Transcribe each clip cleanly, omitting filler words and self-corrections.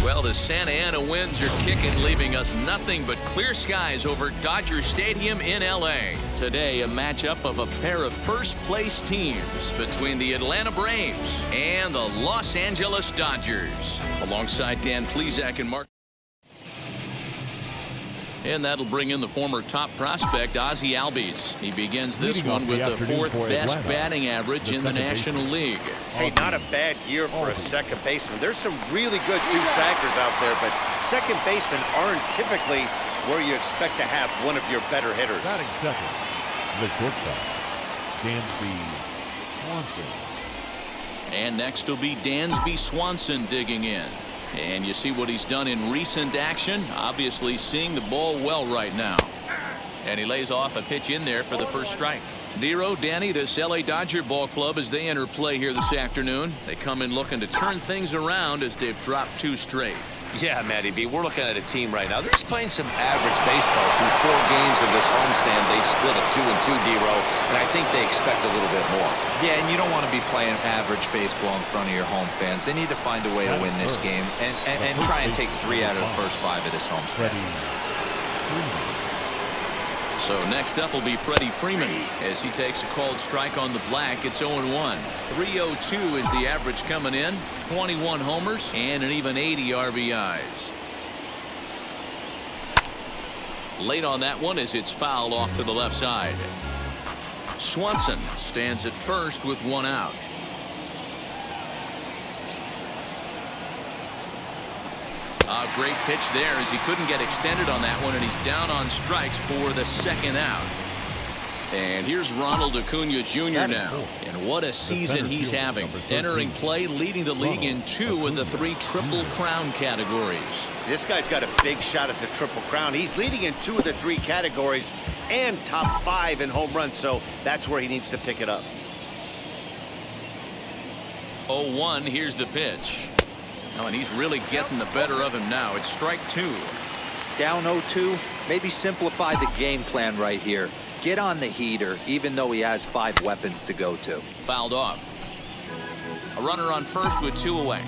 Well, the Santa Ana winds are kicking, leaving us nothing but clear skies over Dodger Stadium in L.A. Today, a matchup of a pair of first-place teams between the Atlanta Braves and the Los Angeles Dodgers. Alongside Dan Plesac and Mark. And that'll bring in the former top prospect, Ozzy Alves. He begins this one with the fourth best batting average in the National League. Hey, not a bad year for a second baseman. There's some really good two-sackers out there, but second basemen aren't typically where you expect to have one of your better hitters. Batting second, the shortstop, Dansby Swanson. And next will be Dansby Swanson digging in. And you see what he's done in recent action. Obviously seeing the ball well right now. And he lays off a pitch in there for the first strike. Dero, Danny, this LA Dodger ball club as they enter play here this afternoon. They come in looking to turn things around as they've dropped 2 straight. Yeah, Matty B, we're looking at a team right now. They're just playing some average baseball through 4 games of this homestand. They split a 2-2, Dero, and I think they expect a little bit more. Yeah, and you don't want to be playing average baseball in front of your home fans. They need to find a way to win this game and try and take 3 out of the first 5 of this homestand. So next up will be Freddie Freeman as he takes a called strike on the black. It's 0-1. 302 is the average coming in. 21 homers and an even 80 RBIs. Late on that one as it's fouled off to the left side. Swanson stands at first with 1 out. A great pitch there as he couldn't get extended on that one, and he's down on strikes for the 2nd out. And here's Ronald Acuna Jr. now. And what a season he's having. Entering play, leading the league in 2 of the 3 Triple Crown categories. This guy's got a big shot at the Triple Crown. He's leading in 2 of the 3 categories and top 5 in home runs, so that's where he needs to pick it up. 0-1, here's the pitch. Oh, and he's really getting the better of him now. It's strike 2. Down 0-2, maybe simplify the game plan right here. Get on the heater, even though he has 5 weapons to go to. Fouled off. A runner on first with 2 away.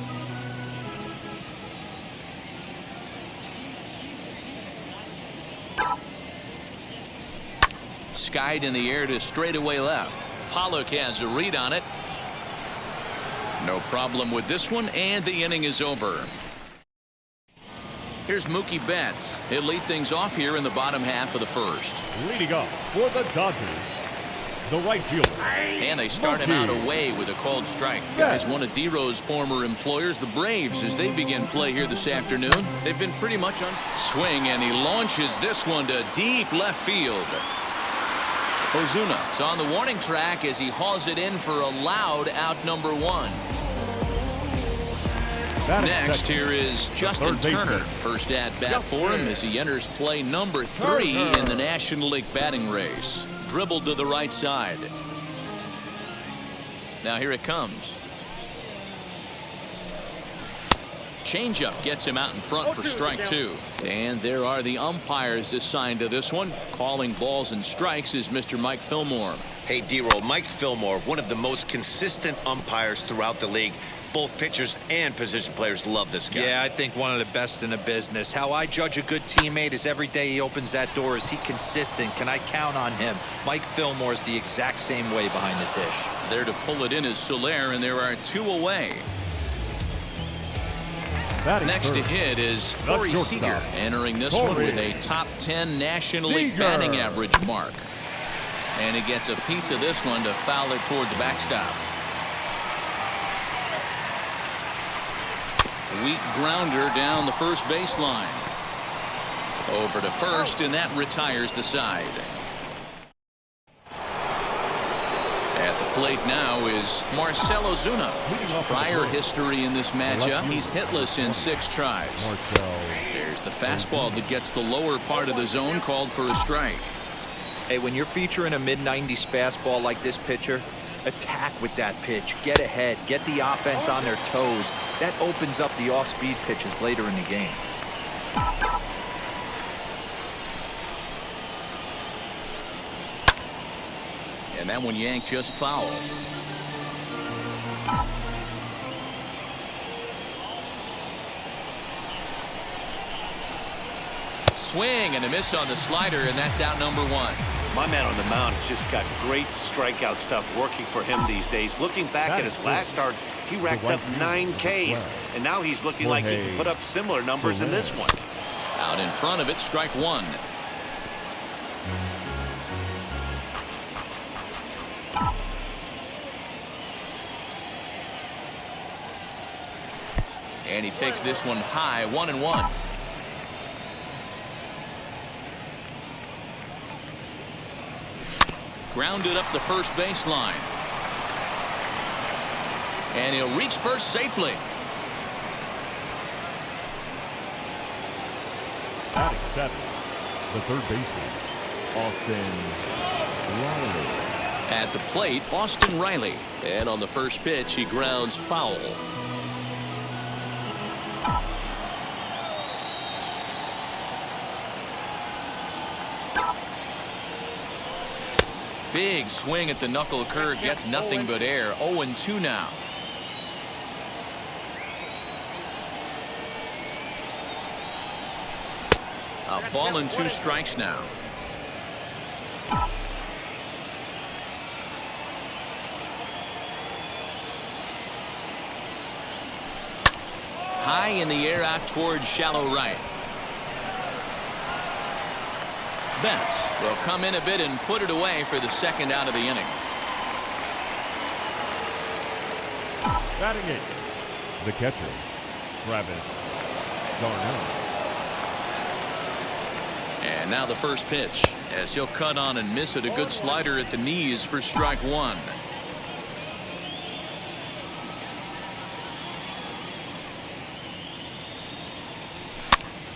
Skied in the air to straightaway left. Pollock has a read on it. No problem with this one, and the inning is over. Here's Mookie Betts. He'll lead things off here in the bottom half of the first. Leading off for the Dodgers, the right fielder. And they start him out away with a called strike. Guys, one of Dero's former employers, the Braves, as they begin play here this afternoon. They've been pretty much on swing, and he launches this one to deep left field. Ozuna is on the warning track as he hauls it in for a loud out number 1. Next here is Justin Turner. First at bat for him as he enters play number 3 in the National League batting race. Dribbled to the right side. Now here it comes. Changeup gets him out in front for strike 2. And there are the umpires assigned to this one. Calling balls and strikes is Mr. Mike Fillmore. Hey, Dero, Mike Fillmore, one of the most consistent umpires throughout the league. Both pitchers and position players love this guy. Yeah, I think one of the best in the business. How I judge a good teammate is every day he opens that door. Is he consistent? Can I count on him? Mike Fillmore is the exact same way behind the dish. There to pull it in is Soler, and there are 2 away. Next to hit is Corey Seager, entering this one with a top 10 National League batting average mark. And he gets a piece of this one to foul it toward the backstop. Weak grounder down the first baseline. Over to first, and that retires the side. At the plate now is Marcell Ozuna. His prior history in this matchup, he's hitless in 6 tries. There's the fastball that gets the lower part of the zone, called for a strike. Hey, when you're featuring a mid-90s fastball like this pitcher, attack with that pitch. Get ahead. Get the offense on their toes. That opens up the off-speed pitches later in the game. And that one yanked just foul. Swing and a miss on the slider, and that's out number one. My man on the mound has just got great strikeout stuff working for him these days. Looking back at his last start, he racked up 9 Ks, and now he's looking like he can put up similar numbers in this one. Out in front of it, strike one. And he takes this one high, 1-1. Grounded up the first baseline. And he'll reach first safely. Batting 7, the third baseman, Austin Riley. At the plate, Austin Riley. And on the first pitch, he grounds foul. Big swing at the knuckle curve, gets nothing but air. 0-2 now. A ball and 2 strikes now. High in the air out towards shallow right. Betts will come in a bit and put it away for the second out of the inning. Batting 8, the catcher, Travis Darnell. And now the first pitch, as he'll cut on and miss it. A good slider at the knees for strike one.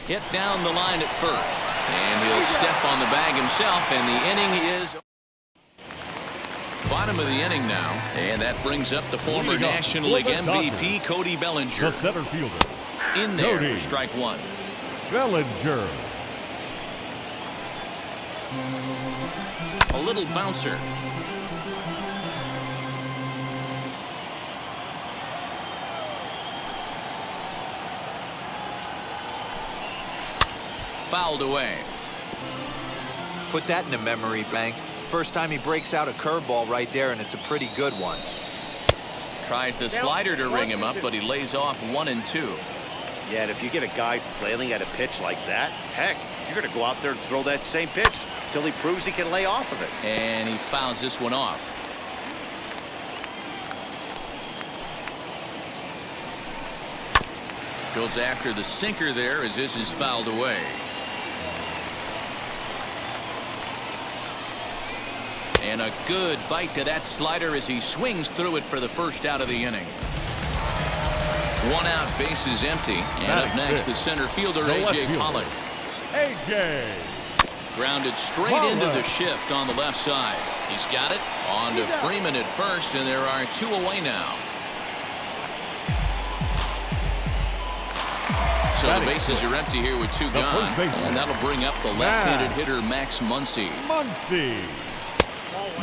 Hit down the line at first. And he'll step on the bag himself, and the inning is bottom of the inning now. And that brings up the former National League MVP, Cody Bellinger. The center fielder, In there Cody for strike one. Bellinger. A little bouncer. Fouled away. Put that in the memory bank. First time he breaks out a curveball right there, and it's a pretty good one. Tries the slider to ring him up, but he lays off 1-2. Yeah, and if you get a guy flailing at a pitch like that, heck, you're going to go out there and throw that same pitch till he proves he can lay off of it. And he fouls this one off. Goes after the sinker there as this is fouled away. And a good bite to that slider as he swings through it for the first out of the inning. One out, bases empty. And up next, the center fielder, A.J. Pollock. A.J. Grounded straight into the shift on the left side. He's got it. On to Freeman at first, and there are 2 away now. So the bases are empty here with 2 gone. And that'll bring up the left-handed hitter, Max Muncy.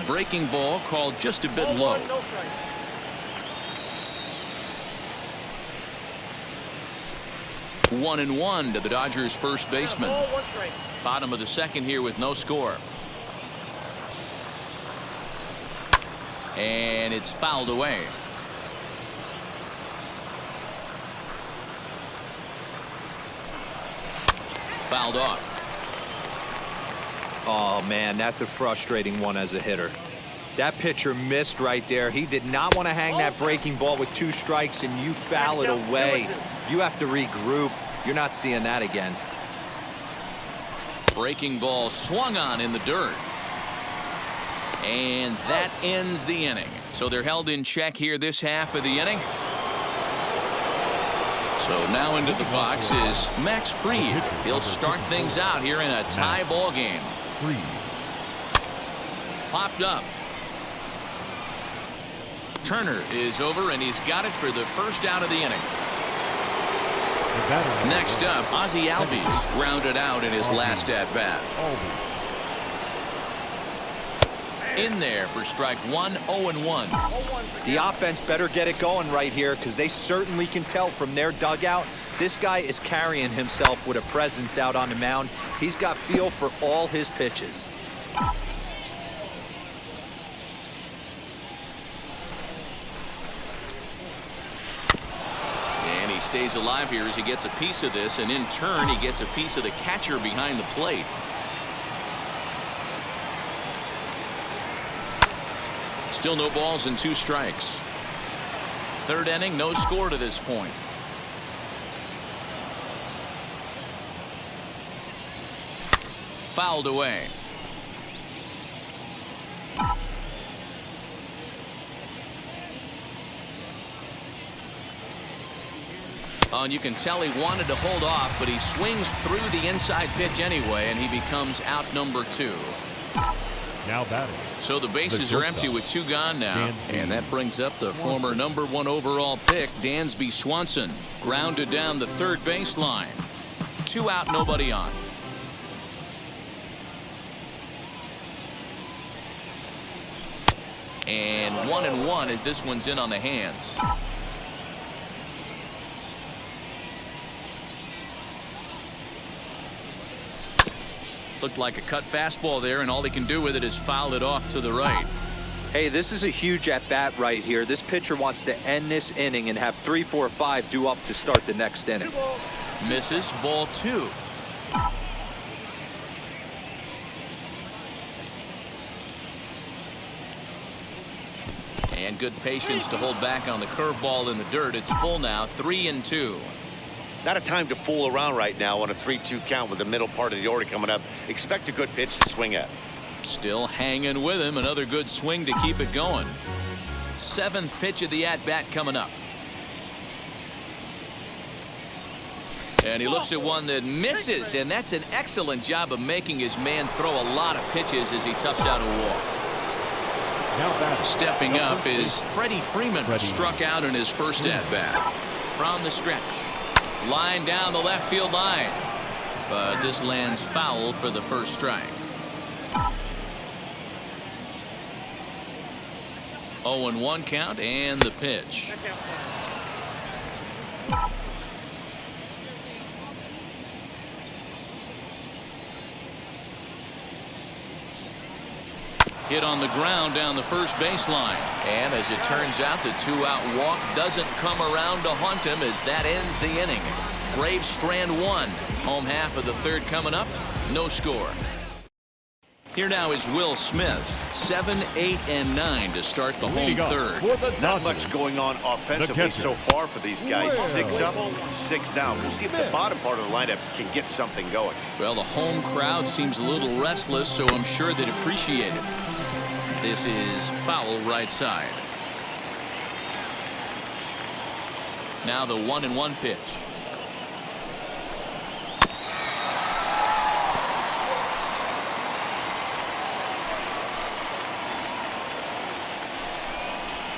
Breaking ball called just a bit low. One and one to the Dodgers' first baseman. Bottom of the second here with no score. And it's fouled away. Fouled off. Oh, man, that's a frustrating one as a hitter. That pitcher missed right there. He did not want to hang that breaking ball with 2 strikes, and you foul it away. You have to regroup. You're not seeing that again. Breaking ball swung on in the dirt. And that ends the inning. So they're held in check here this half of the inning. So now into the box is Max Fried. He'll start things out here in a tie ball game. Popped up. Turner is over, and he's got it for the first out of the inning. Next up, Ozzy Alves grounded out in his last at-bat. In there for strike one, 0-1. The offense better get it going right here, because they certainly can tell from their dugout This guy is carrying himself with a presence out on the mound. He's got feel for all his pitches. And he stays alive here as he gets a piece of this, and in turn, he gets a piece of the catcher behind the plate. Still no balls and 2 strikes. Third inning, no score to this point. Fouled away. Oh, and you can tell he wanted to hold off, but he swings through the inside pitch anyway, and he becomes out number 2. Now batting. So the bases are empty with 2 gone now. And that brings up the former #1 overall pick, Dansby Swanson. Grounded down the third baseline. 2 out, nobody on. And 1-1 as this one's in on the hands. Looked like a cut fastball there, and all he can do with it is foul it off to the right. Hey, this is a huge at-bat right here. This pitcher wants to end this inning and have 3, 4, 5 due up to start the next inning. Misses, ball 2. And good patience to hold back on the curveball in the dirt. It's full now, 3-2. Not a time to fool around right now on a 3-2 count with the middle part of the order coming up. Expect a good pitch to swing at. Still hanging with him. Another good swing to keep it going. 7th pitch of the at-bat coming up. And he looks at one that misses, and that's an excellent job of making his man throw a lot of pitches as he toughs out a walk. Stepping up is Freddie Freeman. Struck out in his first at-bat. From the stretch. Line down the left field line. But this lands foul for the first strike. 0-1 count and the pitch. Hit on the ground down the first baseline. And as it turns out, the 2-out walk doesn't come around to haunt him as that ends the inning. Braves strand 1. Home half of the third coming up. No score. Here now is Will Smith. 7, 8, and 9 to start the home third. Not much going on offensively so far for these guys. 6 up, 6 down. We'll see if the bottom part of the lineup can get something going. Well, the home crowd seems a little restless, so I'm sure they'd appreciate it. This is foul right side. Now the 1-1 pitch.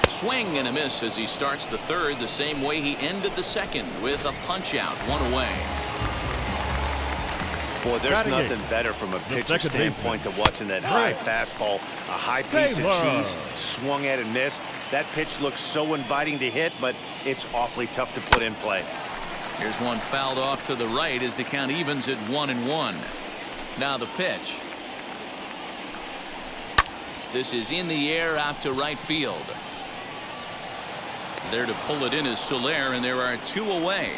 Swing and a miss as he starts the third the same way he ended the second with a punch out, 1 away. Boy, there's nothing better from a pitcher standpoint than watching that high fastball, a high piece of cheese, swung at and missed. That pitch looks so inviting to hit, but it's awfully tough to put in play. Here's one fouled off to the right as the count evens at 1-1. Now the pitch. This is in the air out to right field. There to pull it in is Soler, and there are 2 away.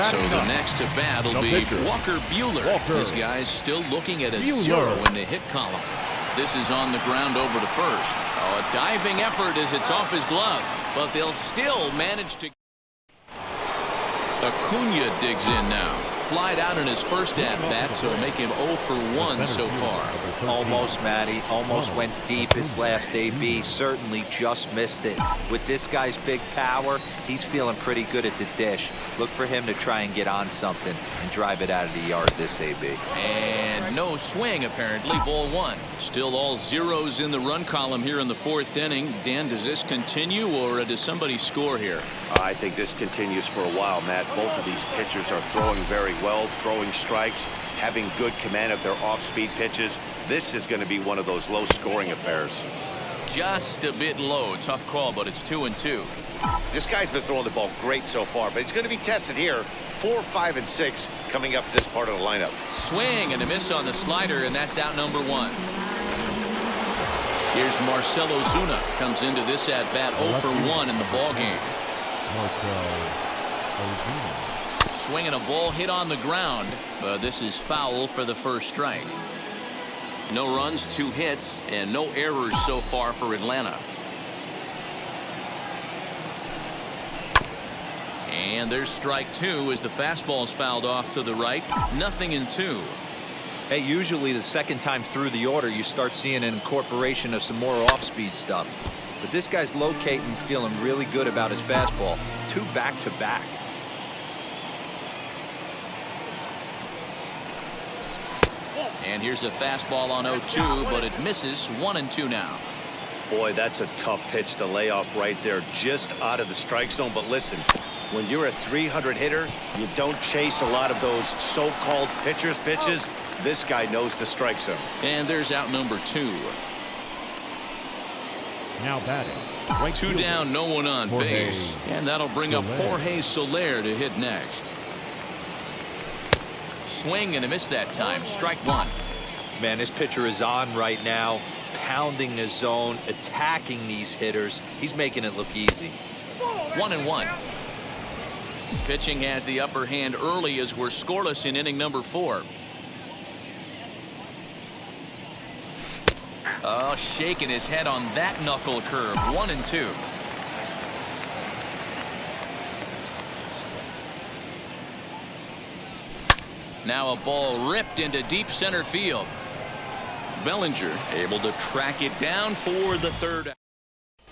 So the next to bat will be Walker Buehler. This guy's still looking at a 0 in the hit column. This is on the ground over to first. Oh, a diving effort as it's off his glove, but they'll still manage to. Acuna digs in now. Flied out in his first at-bat, so make him 0 for 1 so far. Almost, Matty. Almost went deep his last AB. Certainly just missed it. With this guy's big power, he's feeling pretty good at the dish. Look for him to try and get on something and drive it out of the yard this AB. And no swing, apparently. Ball 1. Still all zeros in the run column here in the 4th inning. Dan, does this continue, or does somebody score here? I think this continues for a while, Matt. Both of these pitchers are throwing very well, throwing strikes, having good command of their off-speed pitches. This is going to be one of those low-scoring affairs. Just a bit low. Tough call, but it's 2-2. This guy's been throwing the ball great so far, but he's going to be tested here. 4, 5, and 6 coming up this part of the lineup. Swing and a miss on the slider, and that's out number 1. Here's Marcell Ozuna. Comes into this at-bat 0 for 1 in the ballgame. Swinging a ball hit on the ground, but this is foul for the first strike. No runs, 2 hits, and no errors so far for Atlanta. And there's strike 2 as the fastball's fouled off to the right. 0-2. Hey, usually the second time through the order, you start seeing an incorporation of some more off-speed stuff. But this guy's locating, feeling really good about his fastball. 2 back-to-back. And here's a fastball on 0-2, but it misses. 1-2 now. Boy, that's a tough pitch to lay off right there, just out of the strike zone. But listen, when you're a 300 hitter, you don't chase a lot of those so-called pitcher's pitches. This guy knows the strike zone. And there's out number 2. Now batting. Right 2 down, no one on base. And that'll bring up Jorge Soler to hit next. Swing and a miss that time. Strike 1. Man, this pitcher is on right now, pounding the zone, attacking these hitters. He's making it look easy. 1-1. Pitching has the upper hand early as we're scoreless in inning number 4. Oh, shaking his head on that knuckle curve. 1-2. Now a ball ripped into deep center field. Bellinger able to track it down for the third out.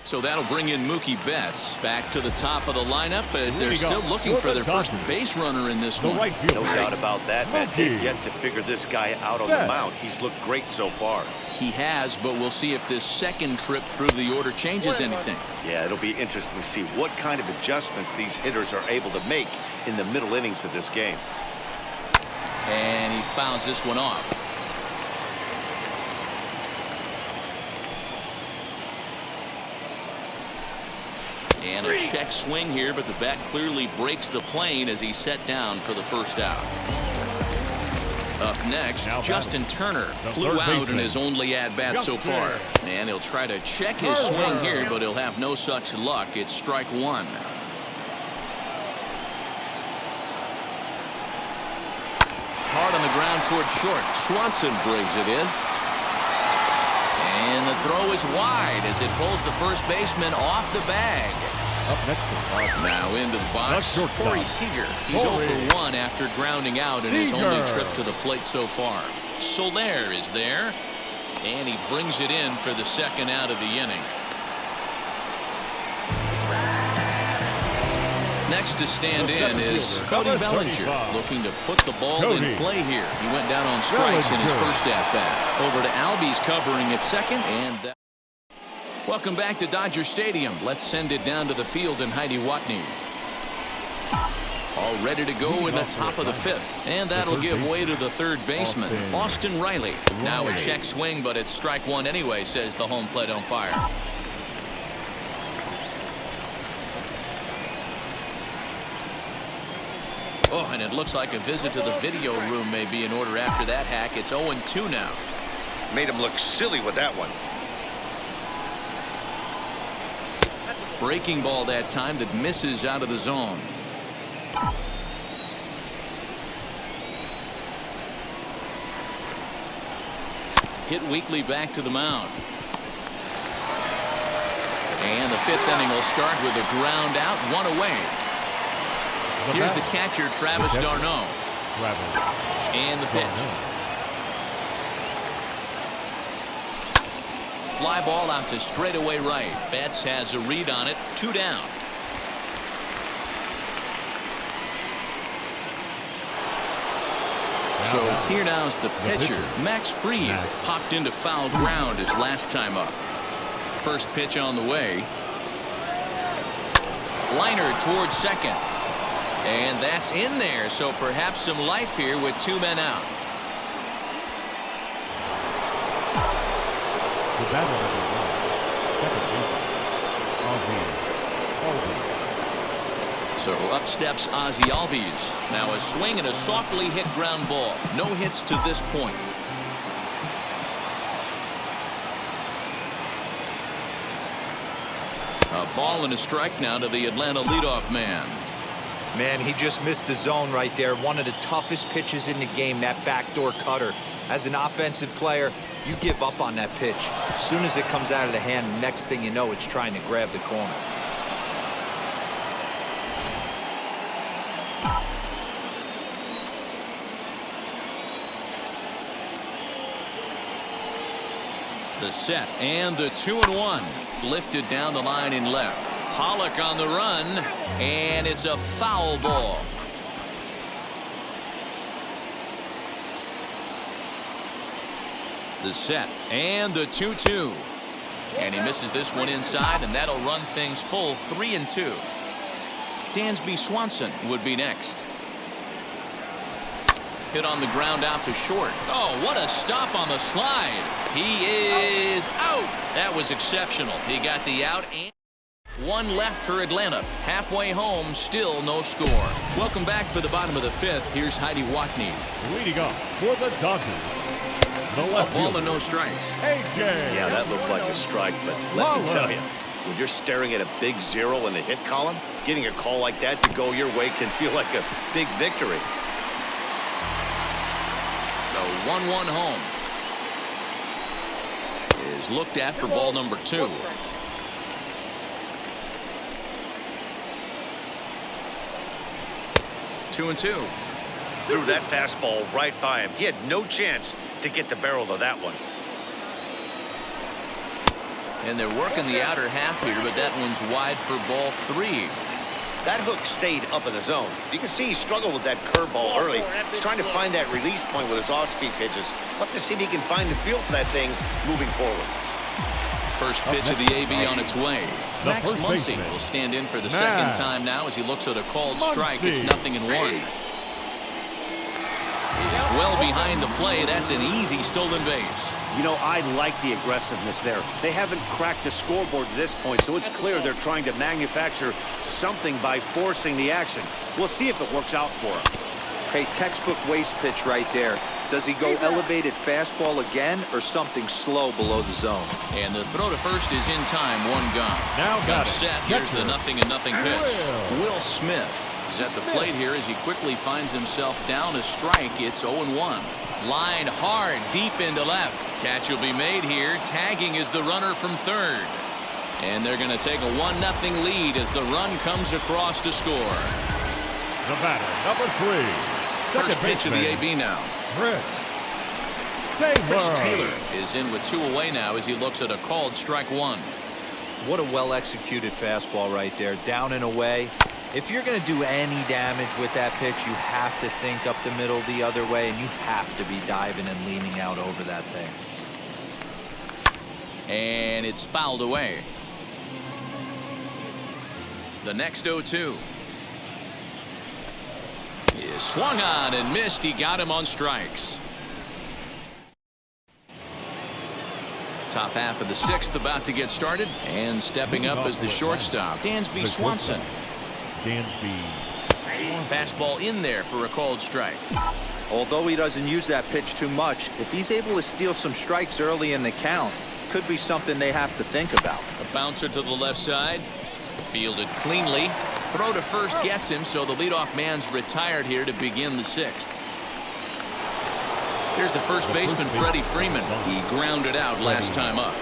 So that'll bring in Mookie Betts back to the top of the lineup as they're still looking for their first base runner in this one. No doubt about that, man. They've yet to figure this guy out on the mound. He's looked great so far. He has, but we'll see if this second trip through the order changes anything. Yeah, it'll be interesting to see what kind of adjustments these hitters are able to make in the middle innings of this game. And he fouls this one off. And a check swing here, but the bat clearly breaks the plane as he's set down for the first out. Up next, Justin Turner flew out in his only at-bat so far. And he'll try to check his swing here, but he'll have no such luck. It's strike 1. Hard on the ground toward short. Swanson brings it in. And the throw is wide as it pulls the first baseman off the bag. Up next to now into the box, Corey Seager. He's 0 for 1 after grounding out in his only trip to the plate so far. Soler is there, and he brings it in for the second out of the inning. Next to stand in is Cody Bellinger, looking to put the ball in play here. He went down on strikes in his first at-bat. Over to Albies covering at second, and welcome back to Dodger Stadium. Let's send it down to the field in Heidi Watney. All ready to go in the top of the 5th, and that'll give way to the third baseman, Austin Riley. Now a check swing, but it's strike 1 anyway, says the home plate umpire. Oh, and it looks like a visit to the video room may be in order after that hack. It's 0-2 now. Made him look silly with that one. Breaking ball that time that misses out of the zone. Hit weakly back to the mound. And the 5th inning will start with a ground out, 1 away. Here's the catcher, Travis d'Arnaud. And the pitch. Fly ball out to straightaway right. Betts has a read on it. 2 down. So here now's the pitcher, Max Fried. Hopped into foul ground his last time up. First pitch on the way. Liner towards second. And that's in there, so perhaps some life here with 2 men out. So up steps Ozzy Alves. Now a swing and a softly hit ground ball. No hits to this point. A ball and a strike now to the Atlanta leadoff man. Man, he just missed the zone right there. One of the toughest pitches in the game, that backdoor cutter. As an offensive player, you give up on that pitch. As soon as it comes out of the hand, next thing you know, it's trying to grab the corner. The set and the 2-1. Lifted down the line in left. Pollock on the run, and it's a foul ball. The set and the 2-2. And he misses this one inside, and that'll run things full 3-2. Dansby Swanson would be next. Hit on the ground out to short. Oh, what a stop on the slide. He is out. That was exceptional. He got the out and one left for Atlanta. Halfway home, still no score. Welcome back for the bottom of the fifth. Here's Heidi Watney. Leading off for the Dodgers, the left Ball fielder, and no strikes. AJ. Yeah, that looked like a strike, but let me tell you, when you're staring at a big 0 in the hit column, getting a call like that to go your way can feel like a big victory. The 1-1 home is looked at for ball number 2. Two and 2. Threw that fastball right by him. He had no chance to get the barrel of that one. And they're working the outer half here, but that one's wide for ball 3. That hook stayed up in the zone. You can see he struggled with that curveball early. He's trying to find that release point with his off-speed pitches. We'll have to see if he can find the feel for that thing moving forward. First pitch of the AB on its way. Max Muncy will stand in for the second time now as he looks at a called strike. It's 0-1. He's well behind the play. That's an easy stolen base. You know, I like the aggressiveness there. They haven't cracked the scoreboard to this point, so it's clear they're trying to manufacture something by forcing the action. We'll see if it works out for them. Hey, textbook waste pitch right there. Does he go elevated fastball again or something slow below the zone? And the throw to first is in time. One gone. Now got it. Set. Here's the 0-0 pitch. Will Smith is at the plate here as he quickly finds himself down a strike. It's 0-1. Line hard deep into left. Catch will be made here. Tagging is the runner from third. And they're going to take a 1-0 lead as the run comes across to score. The batter, number 3. First pitch of the AB now. Chris Taylor is in with 2 away now as he looks at a called strike 1. What a well-executed fastball right there. Down and away. If you're going to do any damage with that pitch, you have to think up the middle the other way, and you have to be diving and leaning out over that thing. And it's fouled away. The next 0-2 is swung on and missed. He got him on strikes. Top half of the 6th about to get started, and stepping up as the shortstop, Dansby Swanson. Fastball in there for a called strike. Although he doesn't use that pitch too much, if he's able to steal some strikes early in the count, could be something they have to think about. A bouncer to the left side. Fielded cleanly. Throw to first gets him, so the leadoff man's retired here to begin the 6th. Here's the first baseman, Freddie Freeman. He grounded out last time up.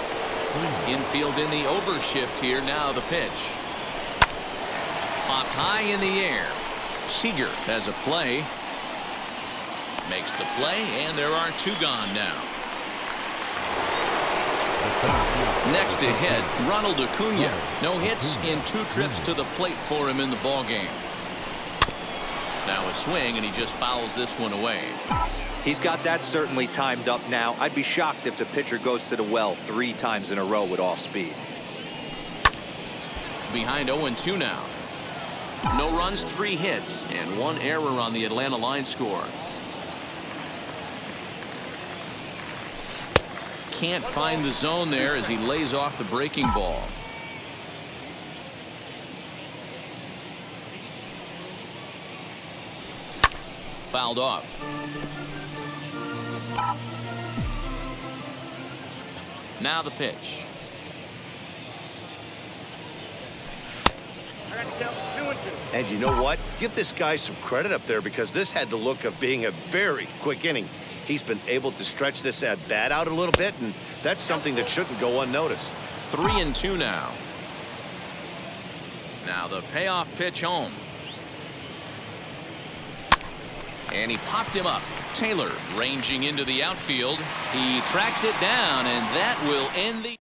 Infield in the overshift here. Now the pitch. Popped high in the air. Seager has a play. Makes the play, and there are 2 gone now. Next to hit, Ronald Acuna. No hits in 2 trips to the plate for him in the ballgame. Now a swing, and he just fouls this one away. He's got that certainly timed up now. I'd be shocked if the pitcher goes to the well 3 times in a row with off speed. Behind 0-2 now. No runs, 3 hits, and 1 error on the Atlanta line score. Can't find the zone there as he lays off the breaking ball. fouled off. Now the pitch. And you know what? Give this guy some credit up there, because this had the look of being a very quick inning. He's been able to stretch this at bat out a little bit, and that's something that shouldn't go unnoticed. 3-2 now. Now the payoff pitch home. And he popped him up. Taylor ranging into the outfield. He tracks it down, and that will end the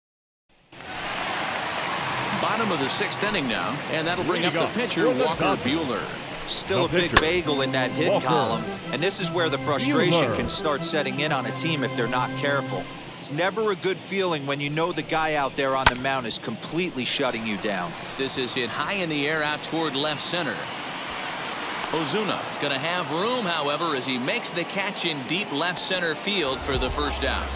bottom of the 6th inning now, and that'll bring up the pitcher, Walker Buehler. Still a big bagel in that hit column, and this is where the frustration can start setting in on a team if they're not careful. It's never a good feeling when you know the guy out there on the mound is completely shutting you down. This is hit high in the air out toward left center. Ozuna is going to have room, however, as he makes the catch in deep left center field for the first out.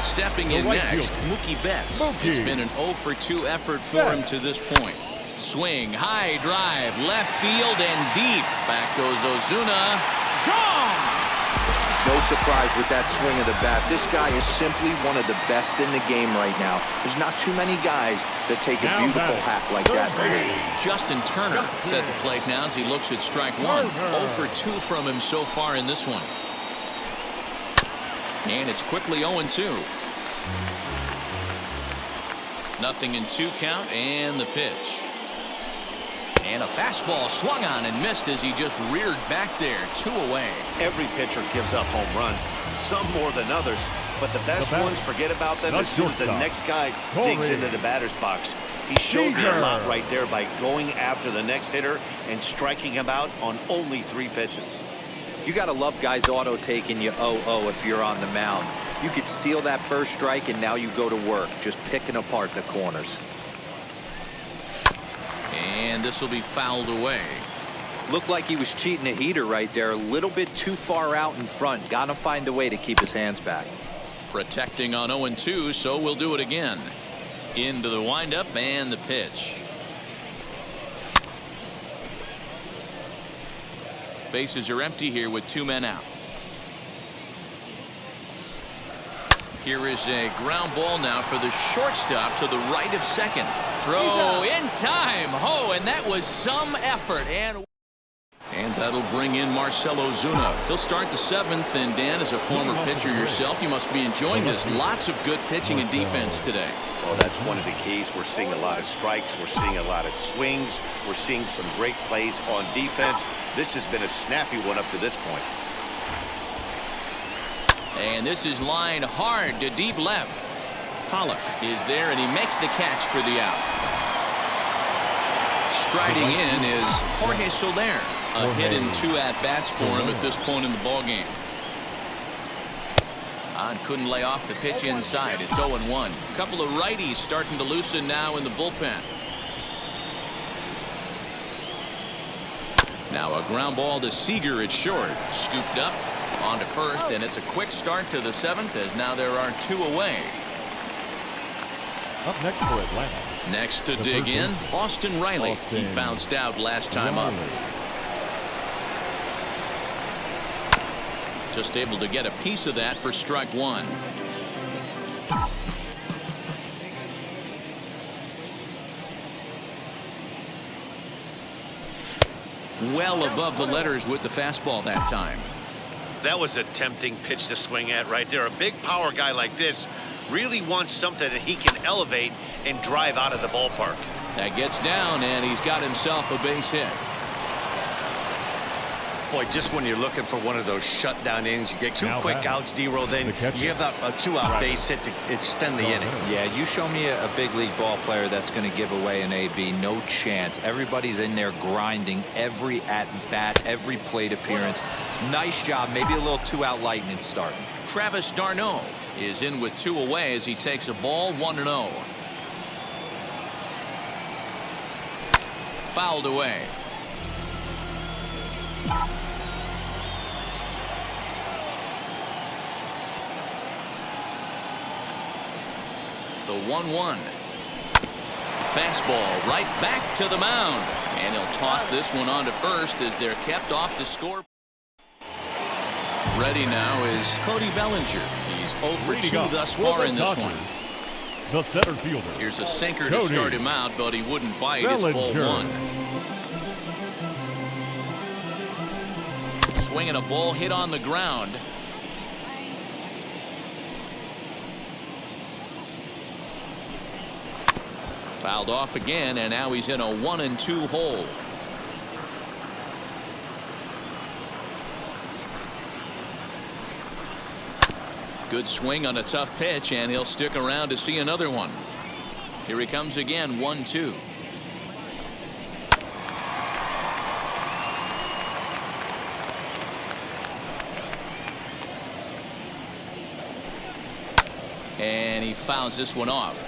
Stepping in next, Mookie Betts. It's been an 0-for-2 effort for him to this point. Swing, high drive, left field and deep. Back goes Ozuna. Gone! No surprise with that swing of the bat. This guy is simply one of the best in the game right now. There's not too many guys that take a beautiful hack like that. Justin Turner is at the plate now as he looks at strike one. 0-for-2 from him so far in this one. And it's quickly 0-2. Nothing in 2 count, and the pitch. And a fastball swung on and missed as he just reared back there. 2 away. Every pitcher gives up home runs, some more than others, but the best ones, forget about them as soon as the next guy digs into the batter's box. He showed me a lot right there by going after the next hitter and striking him out on only 3 pitches. You got to love guys auto taking you 0-0 if you're on the mound. You could steal that first strike and now you go to work, just picking apart the corners. And this will be fouled away. Looked like he was cheating a heater right there, a little bit too far out in front. Got to find a way to keep his hands back. Protecting on 0-2, so we'll do it again. Into the windup and the pitch. Bases are empty here with 2 men out. Here is a ground ball now for the shortstop to the right of second. Throw in time. Oh, and that was some effort. And that'll bring in Marcell Ozuna. He'll start the 7th. And Dan, as a former pitcher yourself, you must be enjoying this. Lots of good pitching and defense today. Well, that's one of the keys. We're seeing a lot of strikes. We're seeing a lot of swings. We're seeing some great plays on defense. This has been a snappy one up to this point. And this is lined hard to deep left. Pollock is there, and he makes the catch for the out. Striding in is Jorge Soler. A hit in 2 at-bats for him at this point in the ballgame. Couldn't lay off the pitch inside. It's 0-1. A couple of righties starting to loosen now in the bullpen. Now a ground ball to Seager at short. Scooped up on to first, and it's a quick start to the 7th as now there are 2 away. Up next for Atlanta. Next to dig in, Austin Riley. He bounced out last time up. Just able to get a piece of that for strike 1. Well above the letters with the fastball that time. That was a tempting pitch to swing at right there. A big power guy like this really wants something that he can elevate and drive out of the ballpark. That gets down, and he's got himself a base hit. Boy, just when you're looking for one of those shutdown innings, you get 2 quick outs, D-roll, then you give up a 2-out base hit to extend the inning. Yeah, you show me a big league ball player that's going to give away an AB. No chance. Everybody's in there grinding every at-bat, every plate appearance. Nice job. Maybe a little 2-out lightning start. Travis d'Arnaud is in with 2 away as he takes a ball 1-0. Fouled away. The 1-1. Fastball right back to the mound. And he'll toss this one on to first as they're kept off the score. Ready now is Cody Bellinger. He's 0 for 2 thus far in this one. The center fielder. Here's a sinker Cody to start him out, but he wouldn't bite. Bellinger. It's ball 1. Swinging a ball hit on the ground. Fouled off again, and now he's in a 1-2 hole. Good swing on a tough pitch, and he'll stick around to see another one. Here he comes again, 1-2. And he fouls this one off.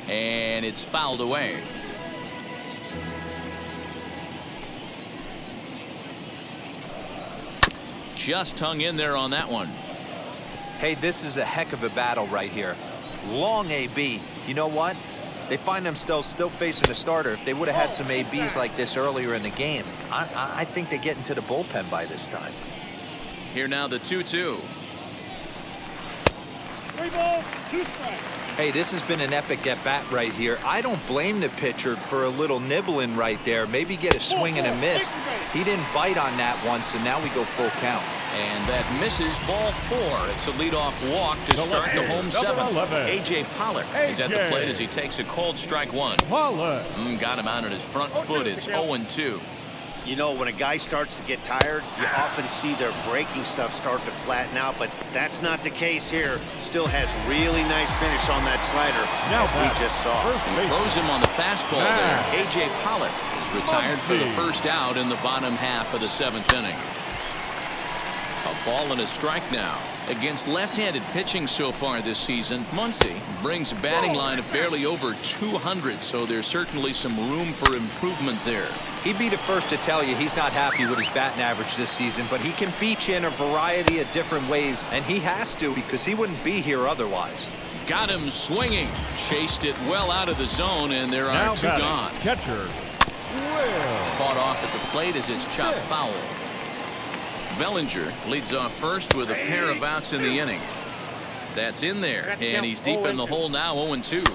And it's fouled away. Just hung in there on that one. Hey, this is a heck of a battle right here. Long AB. You know what? They find themselves still facing a starter. If they would have had some ABs like this earlier in the game, I think they get into the bullpen by this time. Here now the 2-2. 3 balls, 2 strikes. Hey, this has been an epic at-bat right here. I don't blame the pitcher for a little nibbling right there. Maybe get a swing and a miss. He didn't bite on that once, and now we go full count. And that misses, ball 4. It's a leadoff walk to start the home 7th. A.J. Pollard is at the plate as he takes a called strike 1. Pollard. Got him out on his front foot. It's 0-2. You know, when a guy starts to get tired, you often see their breaking stuff start to flatten out, but that's not the case here. Still has really nice finish on that slider, as we just saw. He throws him on the fastball there. A.J. Pollard is retired for the first out in the bottom half of the 7th inning. A ball and a strike now. Against left-handed pitching so far this season, Muncy brings a batting line of barely over 200, so there's certainly some room for improvement there. He'd be the first to tell you he's not happy with his batting average this season, but he can beat you in a variety of different ways, and he has to because he wouldn't be here otherwise. Got him swinging. Chased it well out of the zone, and there are 2 gone. Catcher. Caught off at the plate as it's chopped foul. Bellinger leads off first with a pair of outs in the inning. That's in there, and he's deep in the hole now, 0-2.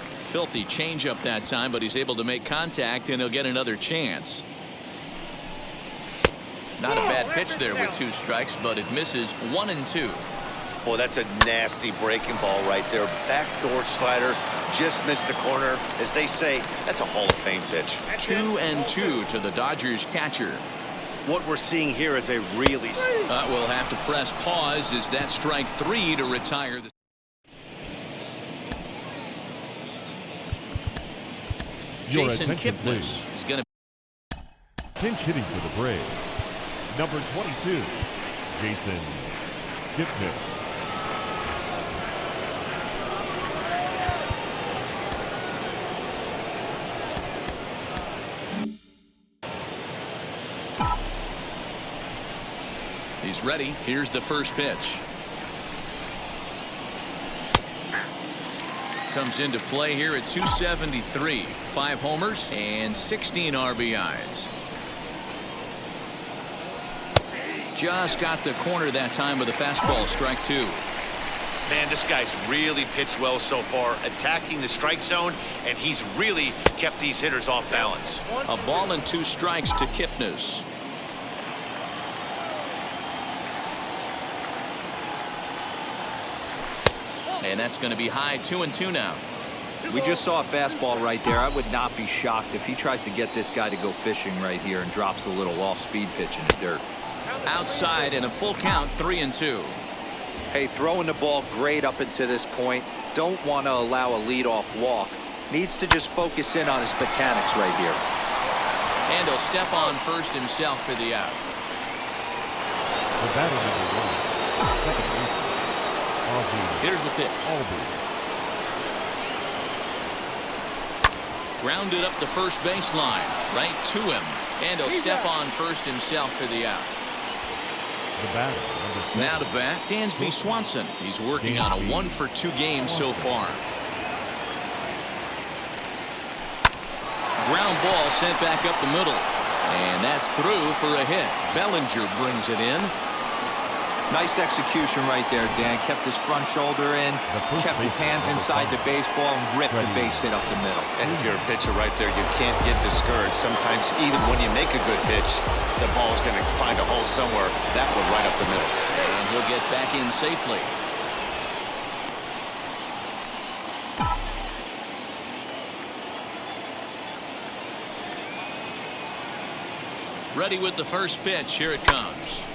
Filthy changeup that time, but he's able to make contact, and he'll get another chance. Not a bad pitch there with 2 strikes, but it misses, 1-2. Boy, that's a nasty breaking ball right there. Backdoor slider, just missed the corner. As they say, that's a Hall of Fame pitch. 2-2 to the Dodgers catcher. What we're seeing here is a really... We'll have to press pause as that strike 3 to retire the... Jason Kipnis is going to... Pinch hitting for the Braves. Number 22, Jason Kipnis. He's ready. Here's the first pitch. Comes into play here at 273. 5 homers and 16 RBIs. Just got the corner that time with a fastball, strike 2. Man, this guy's really pitched well so far, attacking the strike zone, and he's really kept these hitters off balance. A ball and 2 strikes to Kipnis. And that's going to be high, 2-2 now. We just saw a fastball right there. I would not be shocked if he tries to get this guy to go fishing right here and drops a little off-speed pitch in the dirt. Outside and a full count, 3-2. Hey, throwing the ball great up until this point. Don't want to allow a leadoff walk. Needs to just focus in on his mechanics right here. And he'll step on first himself for the out. The batter number 1, second baseman. Here's the pitch. Grounded up the first baseline, right to him. And he'll step on first himself for the out. The batter, now to bat, Dansby Swanson. He's working on a 1-for-2 game so far. ground ball sent back up the middle. And that's through for a hit. Bellinger brings it in. Nice execution right there, Dan. Kept his front shoulder in, kept his hands inside the baseball, and ripped the base hit up the middle. And if you're a pitcher right there, you can't get discouraged. Sometimes even when you make a good pitch, the ball's going to find a hole somewhere. That one right up the middle. And he'll get back in safely. Ready with the first pitch. Here it comes.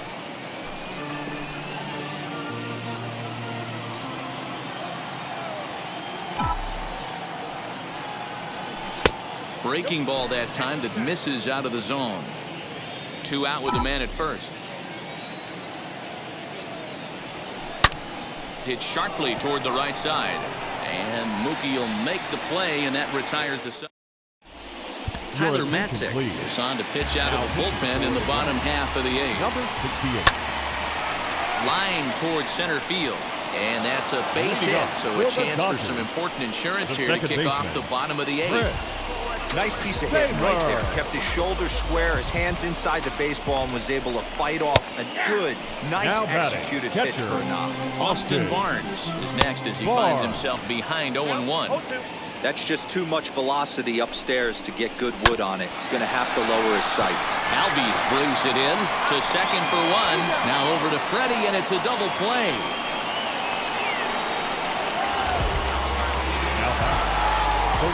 Breaking ball that time that misses out of the zone. 2 out with a man at first. Hit sharply toward the right side. And Mookie will make the play, and that retires the side. Tyler Matzek is on to pitch out of the bullpen in the bottom half of the 8th. Number 68. Line towards center field. And that's a base hit, so a chance for some important insurance here to kick off the bottom of the 8th. Nice piece of hitting right there. Kept his shoulders square, his hands inside the baseball, and was able to fight off a good, nice executed pitch for a knock. Austin Barnes is next as he finds himself behind 0-1. That's just too much velocity upstairs to get good wood on it. He's going to have to lower his sights. Alves brings it in to second for 1. Now over to Freddie, and it's a double play.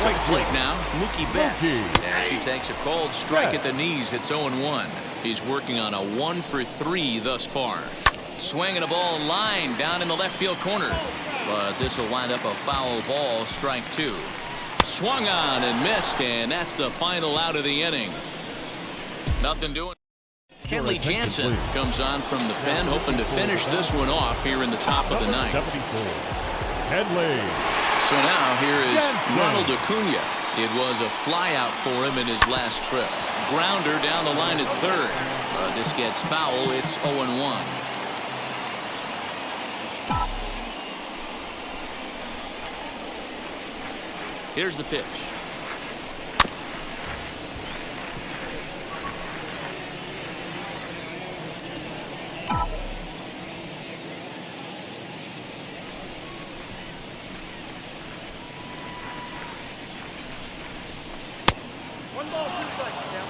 Quick plate now, Mookie Betts, as he takes a cold strike at the knees. It's 0-1. He's working on a 1 for 3 thus far. Swinging a ball line down in the left field corner, but this will wind up a foul ball. Strike 2. Swung on and missed, and that's the final out of the inning. Nothing doing. Kenley Jansen comes on from the pen, hoping to finish this one off here in the top of the 9th. Kenley. So now here is Ronald Acuna. It was a flyout for him in his last trip. Grounder down the line at third. But this gets foul. It's 0-1. Here's the pitch.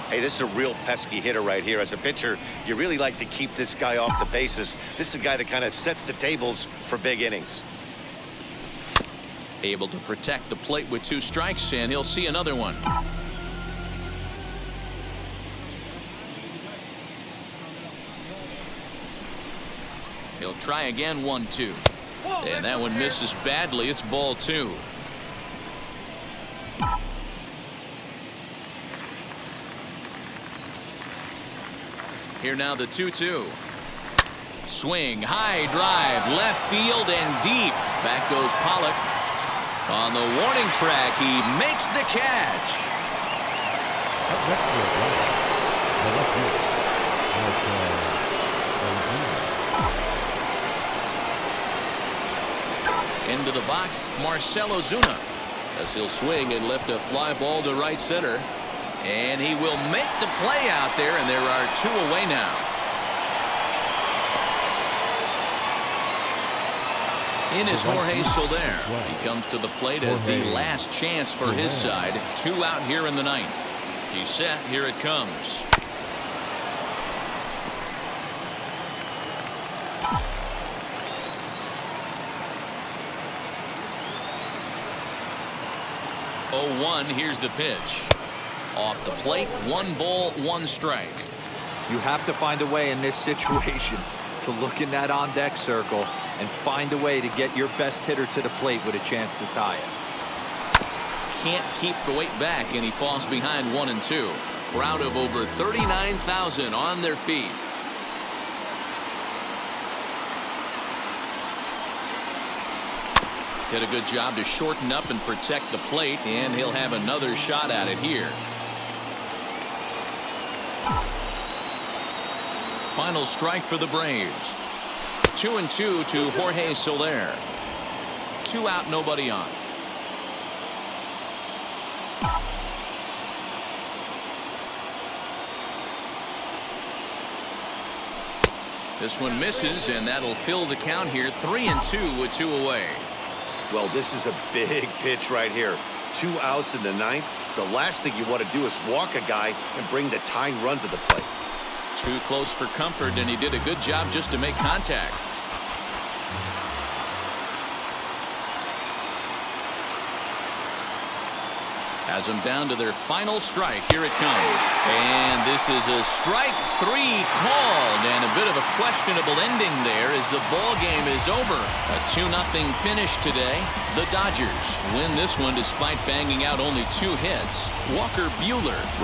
Hey, this is a real pesky hitter right here. As a pitcher, you really like to keep this guy off the bases. This is a guy that kind of sets the tables for big innings. Able to protect the plate with 2 strikes, and he'll see another one. He'll try again, 1-2. And that one misses badly. It's ball 2. Here now the 2-2. Swing, high drive, left field and deep. Back goes Pollock. On the warning track, he makes the catch. Into the box, Marcell Ozuna, as he'll swing and lift a fly ball to right center. And he will make the play out there, and there are 2 away now. In is Jorge Soler. He comes to the plate as the last chance for his side. 2 out here in the 9th. He's set. Here it comes. Here's the pitch. Off the plate, 1 ball, 1 strike. You have to find a way in this situation to look in that on-deck circle and find a way to get your best hitter to the plate with a chance to tie it. Can't keep the weight back, and he falls behind 1-2. Crowd of over 39,000 on their feet. Did a good job to shorten up and protect the plate, and he'll have another shot at it here. Final strike for the Braves. 2-2 to Jorge Soler. 2 out, nobody on. This one misses, and that'll fill the count here. 3-2 with 2 away. Well, this is a big pitch right here. 2 outs in the 9th. The last thing you want to do is walk a guy and bring the tying run to the plate. Too close for comfort, and he did a good job just to make contact. Has them down to their final strike. Here it comes. And this is a strike 3 called, and a bit of a questionable ending there as the ball game is over. A 2-0 finish today. The Dodgers win this one despite banging out only 2 hits. Walker Buehler